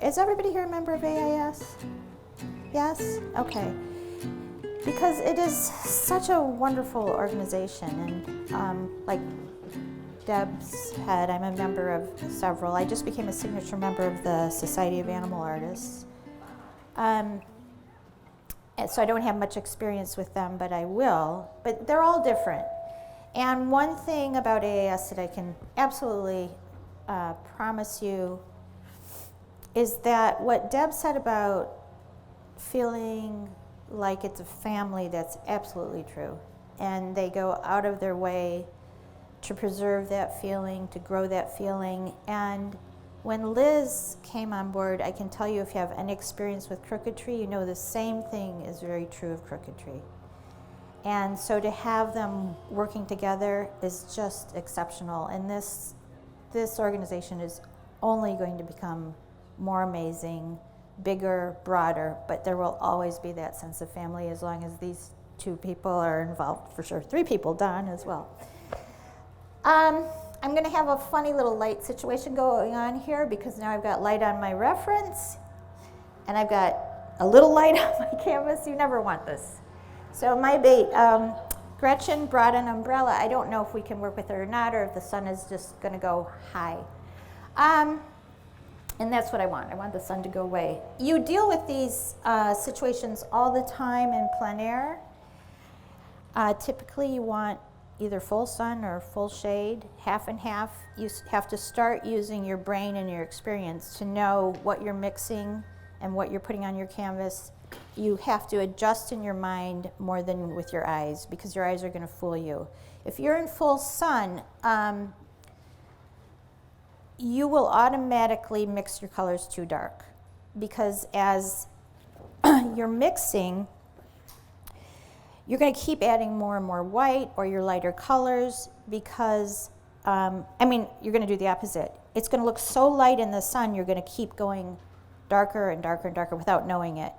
Is everybody here a member of AIS? Yes? Okay. Because it is such a wonderful organization, and like Deb said, I'm a member of several. I just became a signature member of the Society of Animal Artists. And so I don't have much experience with them, but I will. But they're all different. And one thing about AIS that I can absolutely promise you is that what Deb said about feeling like it's a family, that's absolutely true. And they go out of their way to preserve that feeling, to grow that feeling. And when Liz came on board, I can tell you, if you have any experience with Crooked Tree, you know the same thing is very true of Crooked Tree. And so to have them working together is just exceptional. And this organization is only going to become more amazing, bigger, broader, but there will always be that sense of family as long as these two people are involved, for sure. 3 people, Don as well. I'm going to have a funny little light situation going on here because now I've got light on my reference and I've got a little light on my canvas. You never want this. So my bait, Gretchen brought an umbrella. I don't know if we can work with her or not, or if the sun is just going to go high. And that's what I want. I want the sun to go away. You deal with these situations all the time in plein air. Typically you want either full sun or full shade, half and half. You have to start using your brain and your experience to know what you're mixing and what you're putting on your canvas. You have to adjust in your mind more than with your eyes, because your eyes are going to fool you. If you're in full sun, you will automatically mix your colors too dark, because as you're mixing, you're going to keep adding more and more white or your lighter colors, because, you're going to do the opposite. It's going to look so light in the sun, you're going to keep going darker and darker and darker without knowing it.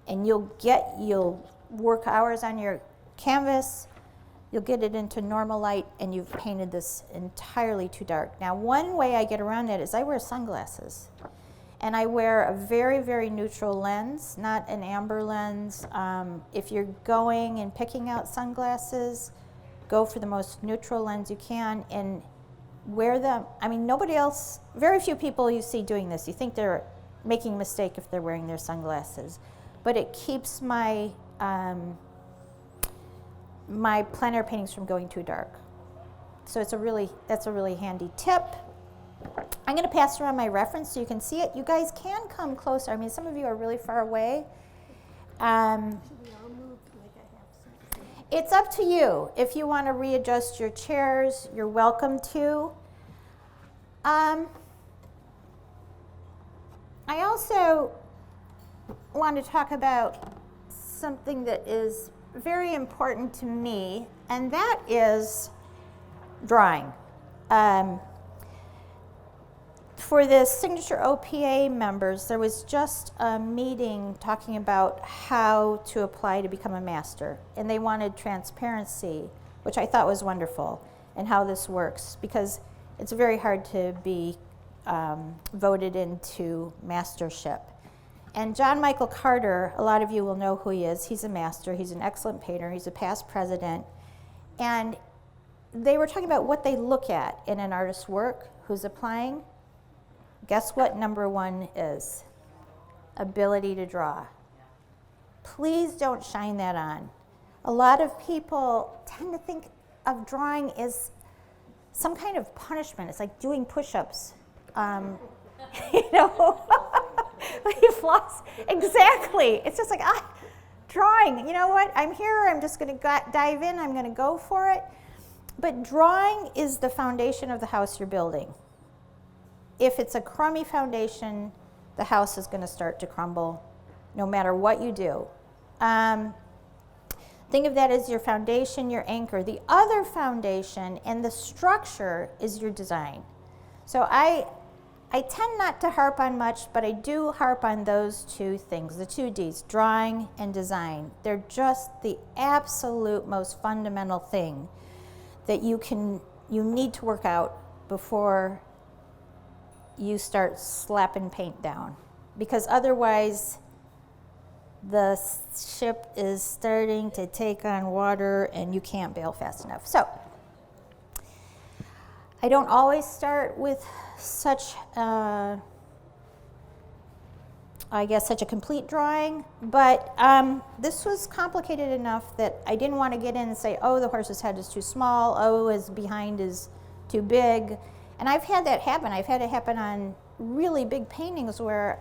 And you'll work hours on your canvas, you'll get it into normal light, and you've painted this entirely too dark. Now, one way I get around that is I wear sunglasses. And I wear a very, very neutral lens, not an amber lens. If you're going and picking out sunglasses, go for the most neutral lens you can and wear them. Nobody else, very few people you see doing this. You think they're making a mistake if they're wearing their sunglasses. But it keeps my my plein air paintings from going too dark. So that's a really handy tip. I'm going to pass around my reference so you can see it. You guys can come closer. Some of you are really far away. It's up to you. If you want to readjust your chairs, you're welcome to. I also want to talk about something that is very important to me, and that is drawing. For the Signature OPA members, there was just a meeting talking about how to apply to become a master, and they wanted transparency, which I thought was wonderful, and how this works, because it's very hard to be voted into mastership. And John Michael Carter, a lot of you will know who he is. He's a master. He's an excellent painter. He's a past president. And they were talking about what they look at in an artist's work who's applying. Guess what number 1 is? Ability to draw. Please don't shine that on. A lot of people tend to think of drawing as some kind of punishment. It's like doing push-ups. You floss. Exactly. It's just like, drawing. You know what? I'm here. I'm just going to dive in. I'm going to go for it. But drawing is the foundation of the house you're building. If it's a crummy foundation, the house is going to start to crumble no matter what you do. Think of that as your foundation, your anchor. The other foundation and the structure is your design. So I tend not to harp on much, but I do harp on those 2 things, the 2 Ds, drawing and design. They're just the absolute most fundamental thing that you need to work out before you start slapping paint down. because otherwise the ship is starting to take on water and you can't bail fast enough. So I don't always start with such such a complete drawing, but this was complicated enough that I didn't want to get in and say, oh, the horse's head is too small, oh, his behind is too big. And I've had that happen. I've had it happen on really big paintings where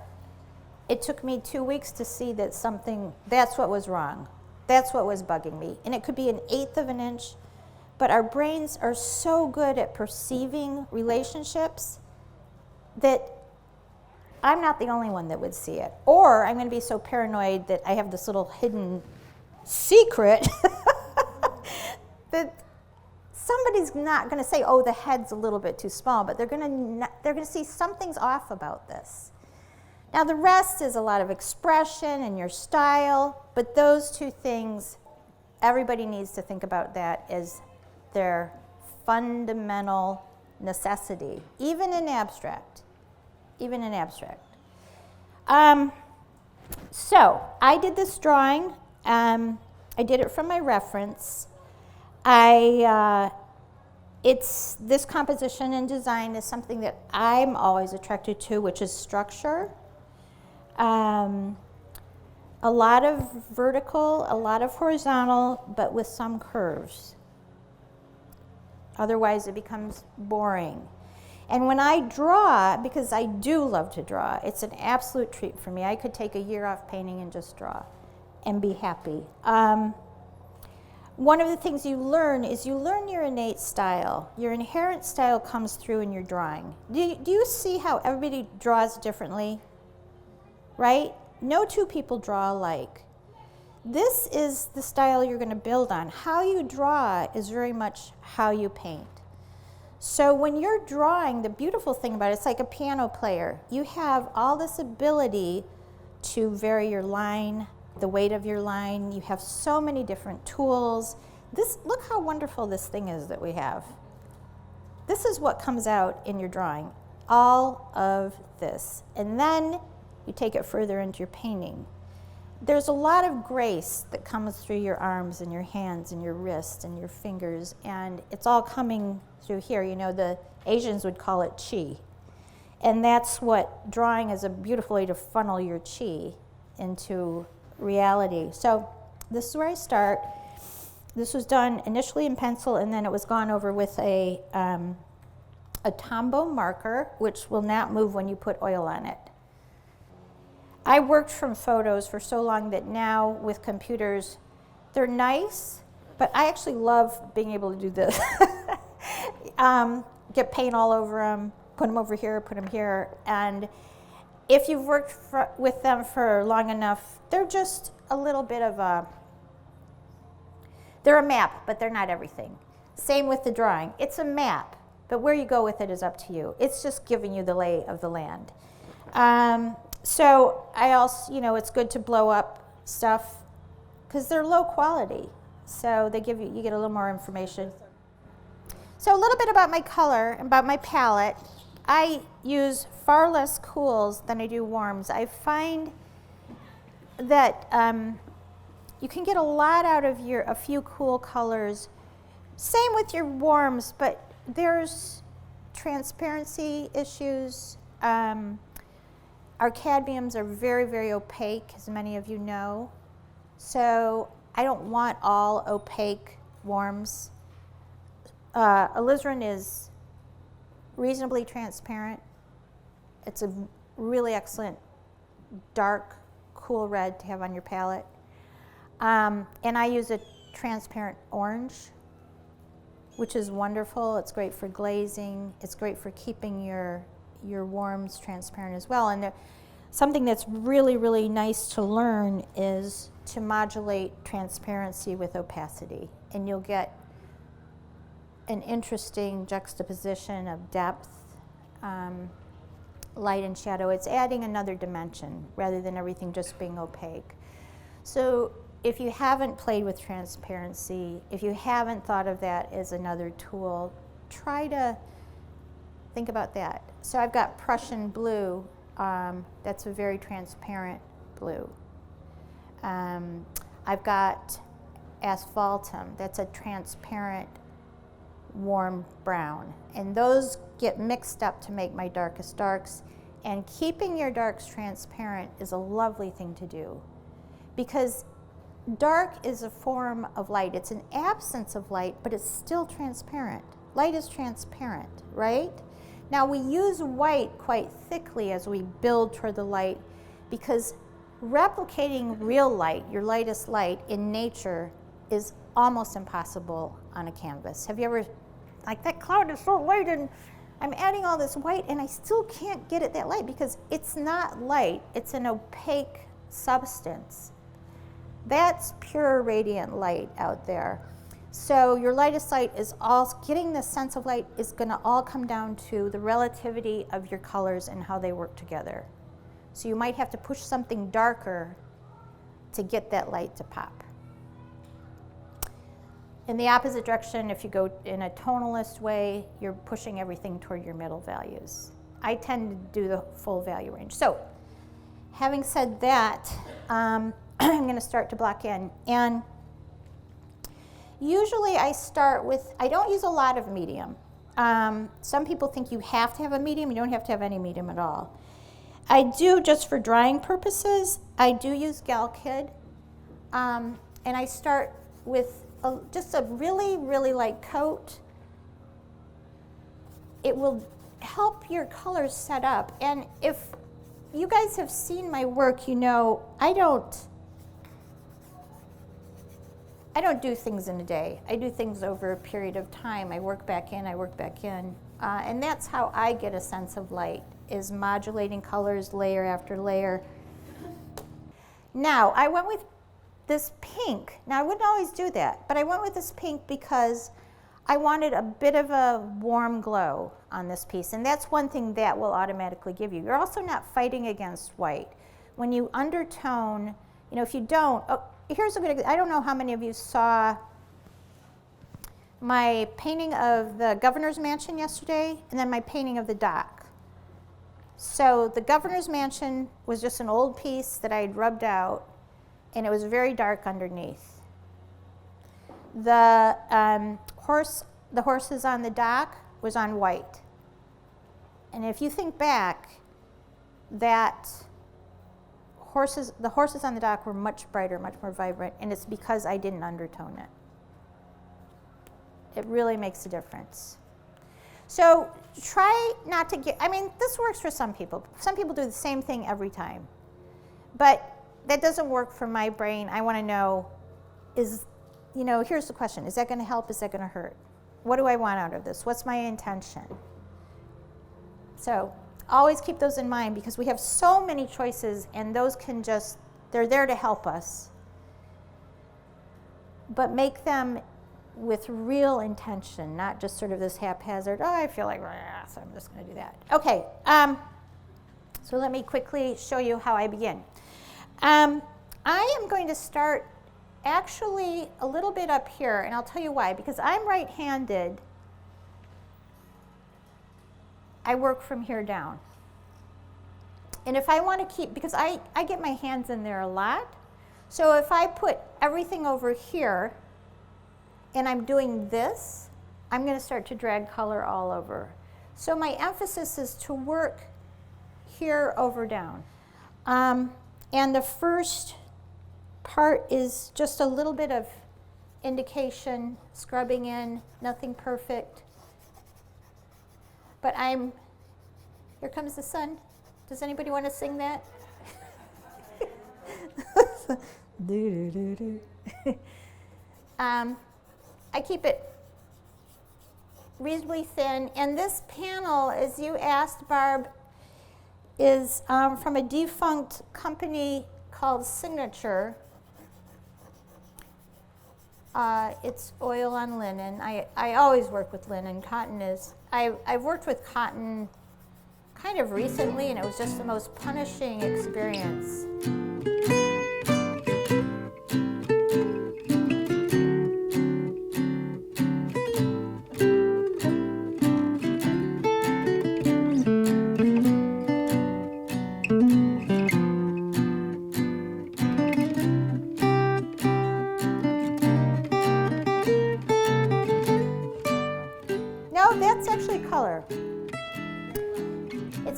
it took me 2 weeks to see that that's what was wrong. That's what was bugging me. And it could be 1/8 of an inch, but our brains are so good at perceiving relationships that I'm not the only one that would see it. Or I'm going to be so paranoid that I have this little hidden secret that somebody's not going to say, oh, the head's a little bit too small, but they're going to see something's off about this. Now the rest is a lot of expression and your style, but those two things, everybody needs to think about that as their fundamental necessity, even in abstract. So I did this drawing. I did it from my reference. This composition and design is something that I'm always attracted to, which is structure. A lot of vertical, a lot of horizontal, but with some curves. Otherwise, it becomes boring. And when I draw, because I do love to draw, it's an absolute treat for me. I could take a year off painting and just draw and be happy. One of the things you learn is you learn your innate style. Your inherent style comes through in your drawing. Do you see how everybody draws differently? Right? No two people draw alike. This is the style you're going to build on. How you draw is very much how you paint. So when you're drawing, the beautiful thing about it, it's like a piano player. You have all this ability to vary your line, the weight of your line. You have so many different tools. Look how wonderful this thing is that we have. This is what comes out in your drawing, all of this. And then you take it further into your painting. There's a lot of grace that comes through your arms and your hands and your wrists and your fingers, and it's all coming through here. You know, the Asians would call it chi. And that's what drawing is, a beautiful way to funnel your chi into reality. So this is where I start. This was done initially in pencil, and then it was gone over with a Tombow marker, which will not move when you put oil on it. I worked from photos for so long that now with computers, they're nice, but I actually love being able to do this. Get paint all over them, put them over here, put them here, and if you've worked with them for long enough, they're just a little bit of they're a map, but they're not everything. Same with the drawing. It's a map, but where you go with it is up to you. It's just giving you the lay of the land. So I also, it's good to blow up stuff because they're low quality. So you get a little more information. So a little bit about my color, about my palette. I use far less cools than I do warms. I find that you can get a lot out of a few cool colors. Same with your warms, but there's transparency issues. Our cadmiums are very, very opaque, as many of you know. So I don't want all opaque warms. Alizarin is reasonably transparent. It's a really excellent dark, cool red to have on your palette. And I use a transparent orange, which is wonderful. It's great for glazing. It's great for keeping your warms transparent as well. And something that's really, really nice to learn is to modulate transparency with opacity. And you'll get an interesting juxtaposition of depth, light and shadow. It's adding another dimension rather than everything just being opaque. So if you haven't played with transparency, if you haven't thought of that as another tool, try to think about that. So I've got Prussian blue That's a very transparent blue. I've got asphaltum. That's a transparent, warm brown. And those get mixed up to make my darkest darks. And keeping your darks transparent is a lovely thing to do, because dark is a form of light. It's an absence of light, but it's still transparent. Light is transparent, right? Now we use white quite thickly as we build toward the light, because replicating real light, your lightest light in nature, is almost impossible on a canvas. Have you ever, like, that cloud is so light and I'm adding all this white and I still can't get it that light because it's not light, it's an opaque substance. That's pure radiant light out there. So your lightest light is all, getting the sense of light is going to all come down to the relativity of your colors and how they work together. So you might have to push something darker to get that light to pop. In the opposite direction, if you go in a tonalist way, you're pushing everything toward your middle values. I tend to do the full value range. So, having said that, I'm going to start to block in. And usually I start with, I don't use a lot of medium. Some people think you have to have a medium. You don't have to have any medium at all. I do, just for drying purposes, I do use Gal Kid. And I start with just a really, really light coat. It will help your colors set up. And if you guys have seen my work, you know I don't do things in a day. I do things over a period of time. I work back in. And that's how I get a sense of light, is modulating colors layer after layer. Now, I went with this pink. Now, I wouldn't always do that, but I went with this pink because I wanted a bit of a warm glow on this piece, and that's one thing that will automatically give you. You're also not fighting against white. When you undertone, you know, if you don't, here's a good example. I don't know how many of you saw my painting of the governor's mansion yesterday, and then my painting of the dock. So the governor's mansion was just an old piece that I had rubbed out, and it was very dark underneath. The horses on the dock was on white. And if you think back, the horses on the dock were much brighter, much more vibrant, and it's because I didn't undertone it. It really makes a difference. So try not to get, I mean, this works for some people. Some people do the same thing every time. But that doesn't work for my brain. I want to know, here's the question. Is that going to help? Is that going to hurt? What do I want out of this? What's my intention? So always keep those in mind, because we have so many choices, and those they're there to help us. But make them with real intention, not just sort of this haphazard, I feel like, so I'm just going to do that. Okay, so let me quickly show you how I begin. I am going to start actually a little bit up here, and I'll tell you why. Because I'm right-handed, I work from here down. And if I want to keep, because I get my hands in there a lot, so if I put everything over here and I'm doing this, I'm going to start to drag color all over. So my emphasis is to work here over down. And the first part is just a little bit of indication, scrubbing in, nothing perfect. But here comes the sun. Does anybody want to sing that? Do, do, do, do. I keep it reasonably thin. And this panel, as you asked, Barb, is from a defunct company called Signature. It's oil on linen. I always work with linen. Cotton is, I've worked with cotton kind of recently, and it was just the most punishing experience.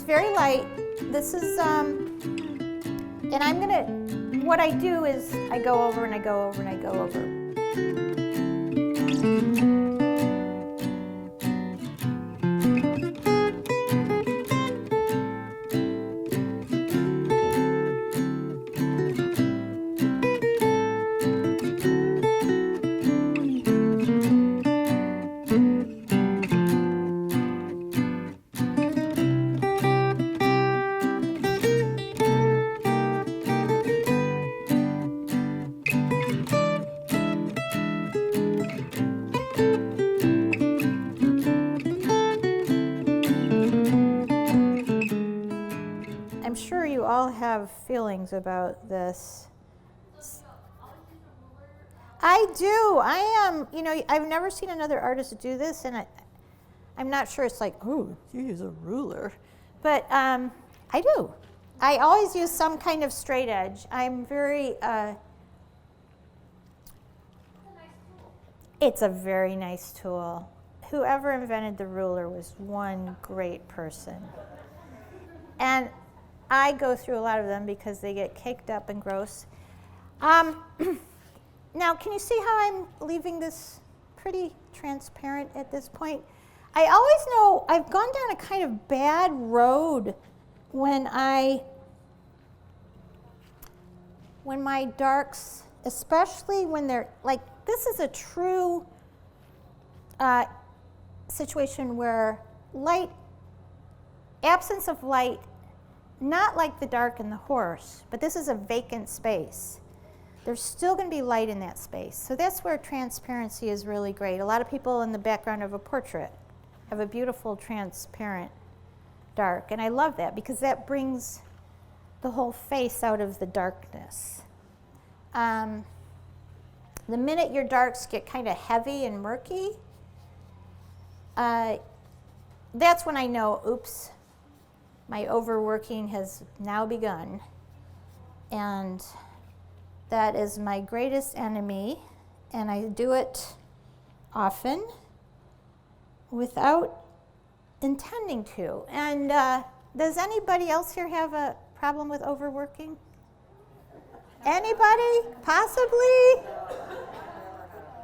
very light. This is, and I'm gonna, what I do is I go over and I go over and I go over. I'm sure you all have feelings about this. I do. I am, I've never seen another artist do this, and I'm not sure it's like, oh, you use a ruler. But I do. I always use some kind of straight edge. I'm very, it's a very nice tool. Whoever invented the ruler was one great person. And I go through a lot of them because they get caked up and gross. Now, can you see how I'm leaving this pretty transparent at this point? I always know I've gone down a kind of bad road when my darks, especially when they're like, this is a true situation where absence of light, not like the dark in the horse, but this is a vacant space. There's still going to be light in that space. So that's where transparency is really great. A lot of people in the background of a portrait have a beautiful transparent dark. And I love that because that brings the whole face out of the darkness. The minute your darks get kind of heavy and murky, that's when I know, oops, my overworking has now begun. And that is my greatest enemy, and I do it often without intending to. And does anybody else here have a problem with overworking? Anybody? Possibly?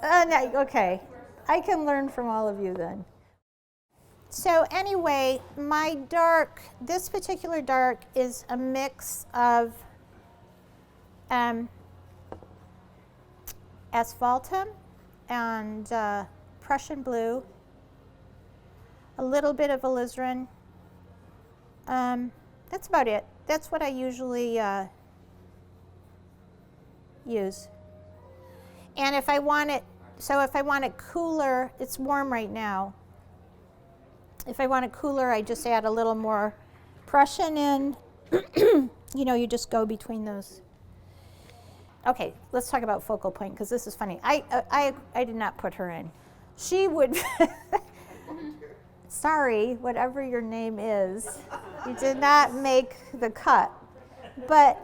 No, okay. I can learn from all of you then. So anyway, my dark, this particular dark is a mix of asphaltum and Prussian blue, a little bit of alizarin. That's about it. That's what I usually use. And if I want it cooler, it's warm right now. If I want it cooler, I just add a little more Prussian in. You just go between those. Okay, let's talk about focal point because this is funny. I did not put her in. She would, sorry, whatever your name is, you did not make the cut. But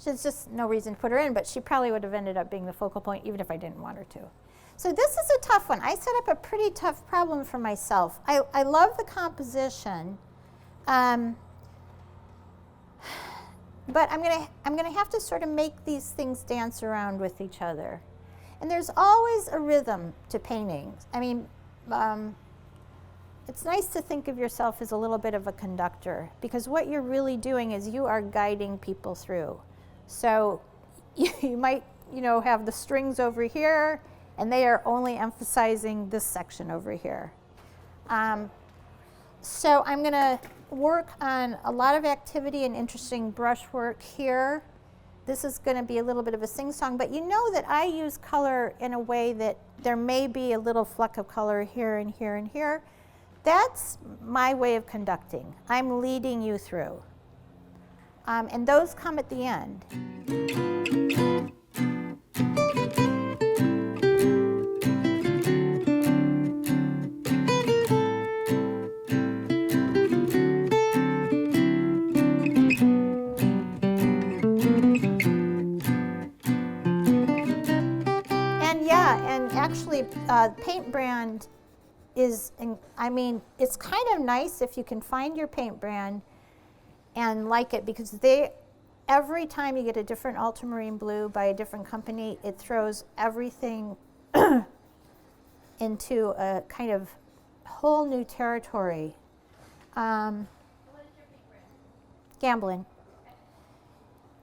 there's just no reason to put her in, but she probably would have ended up being the focal point even if I didn't want her to. So this is a tough one. I set up a pretty tough problem for myself. I love the composition. But I'm gonna have to sort of make these things dance around with each other. And there's always a rhythm to paintings. I mean, it's nice to think of yourself as a little bit of a conductor because what you're really doing is you are guiding people through. So you might, have the strings over here and they are only emphasizing this section over here. So I'm gonna work on a lot of activity and interesting brushwork here. This is going to be a little bit of a sing-song, but you know that I use color in a way that there may be a little fleck of color here and here and here. That's my way of conducting. I'm leading you through. And those come at the end. Actually, paint brand is, I mean, it's kind of nice if you can find your paint brand and like it, because every time you get a different ultramarine blue by a different company, it throws everything into a kind of whole new territory. What is your paint brand? Gamblin.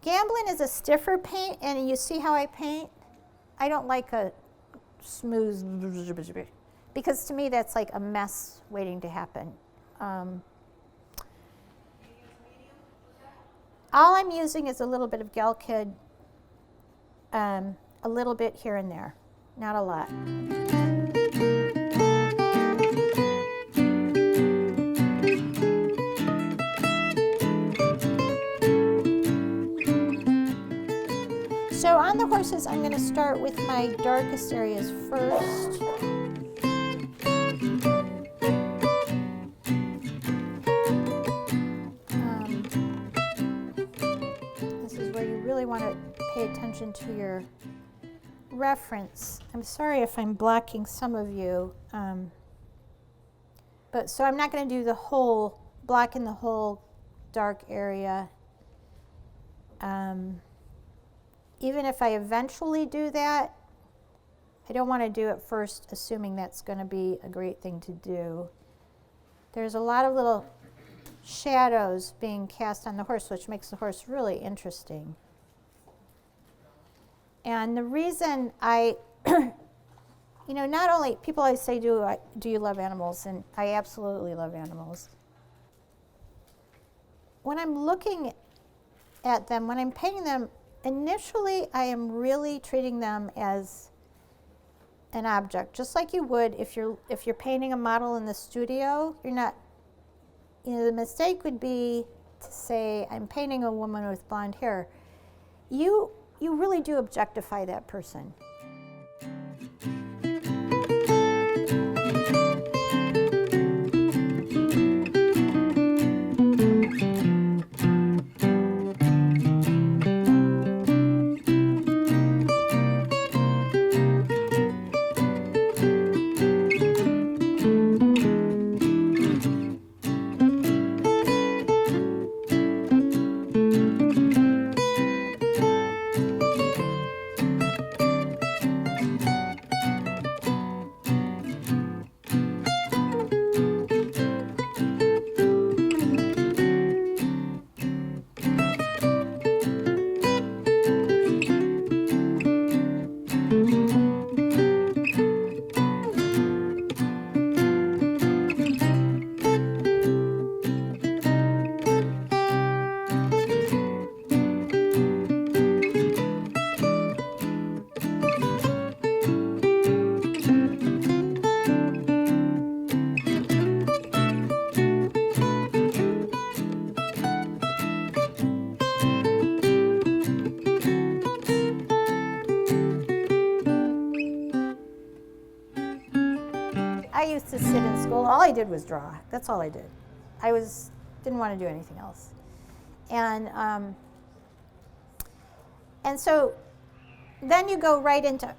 Gamblin is a stiffer paint, and you see how I paint? I don't like a smooth, because to me that's like a mess waiting to happen. All I'm using is a little bit of Gelkid, a little bit here and there, not a lot. So on the horses, I'm going to start with my darkest areas first. This is where you really want to pay attention to your reference. I'm sorry if I'm blocking some of you, but so I'm not going to do the whole, blocking the whole dark area. Even if I eventually do that, I don't want to do it first assuming that's going to be a great thing to do. There's a lot of little shadows being cast on the horse, which makes the horse really interesting. And the reason I, not only, people always say, do you love animals? And I absolutely love animals. When I'm looking at them, when I'm painting them, initially, I am really treating them as an object, just like you would if you're painting a model in the studio. You're not, the mistake would be to say, I'm painting a woman with blonde hair. You really do objectify that person. I used to sit in school, all I did was draw. That's all I did. Didn't want to do anything else. And so then you go right into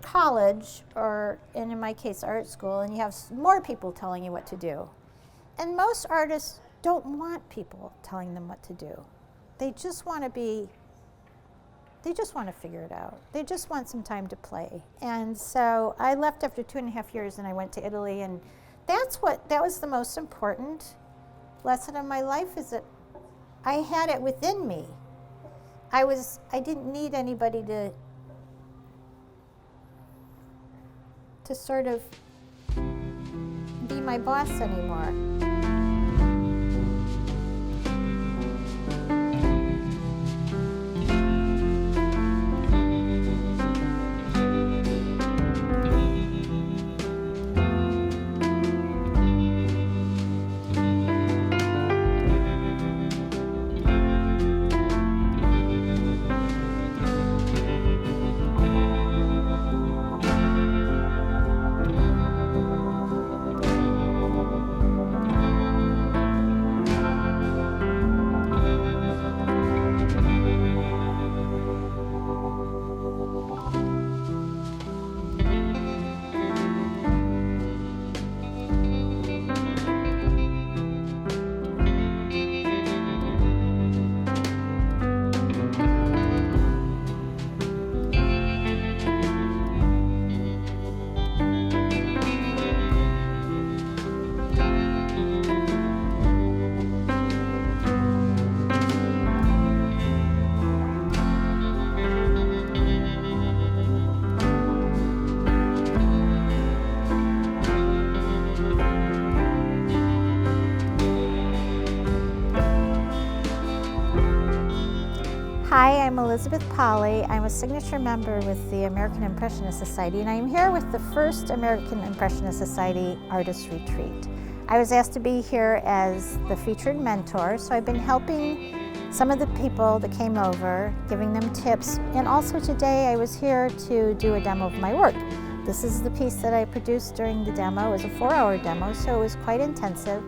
college, or in my case, art school, and you have more people telling you what to do. And most artists don't want people telling them what to do. They just want to figure it out. They just want some time to play. And so I left after 2.5 years and I went to Italy, and that was the most important lesson of my life, is that I had it within me. I didn't need anybody to sort of be my boss anymore. Hi, I'm Elizabeth Pollie. I'm a signature member with the American Impressionist Society, and I'm here with the first American Impressionist Society Artist Retreat. I was asked to be here as the featured mentor, so I've been helping some of the people that came over, giving them tips, and also today I was here to do a demo of my work. This is the piece that I produced during the demo. It was a 4-hour demo, so it was quite intensive.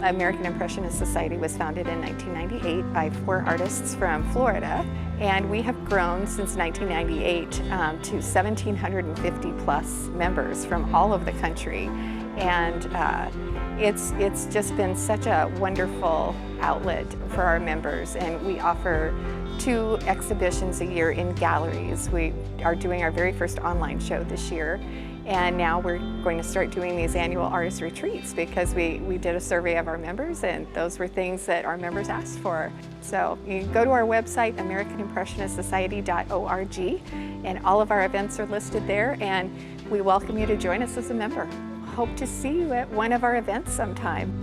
American Impressionist Society was founded in 1998 by 4 artists from Florida, and we have grown since 1998 to 1,750 plus members from all over the country. And it's just been such a wonderful outlet for our members, and we offer 2 exhibitions a year in galleries. We are doing our very first online show this year, and now we're going to start doing these annual artist retreats because we did a survey of our members, and those were things that our members asked for. So you can go to our website, AmericanImpressionistsociety.org, and all of our events are listed there, and we welcome you to join us as a member. Hope to see you at one of our events sometime.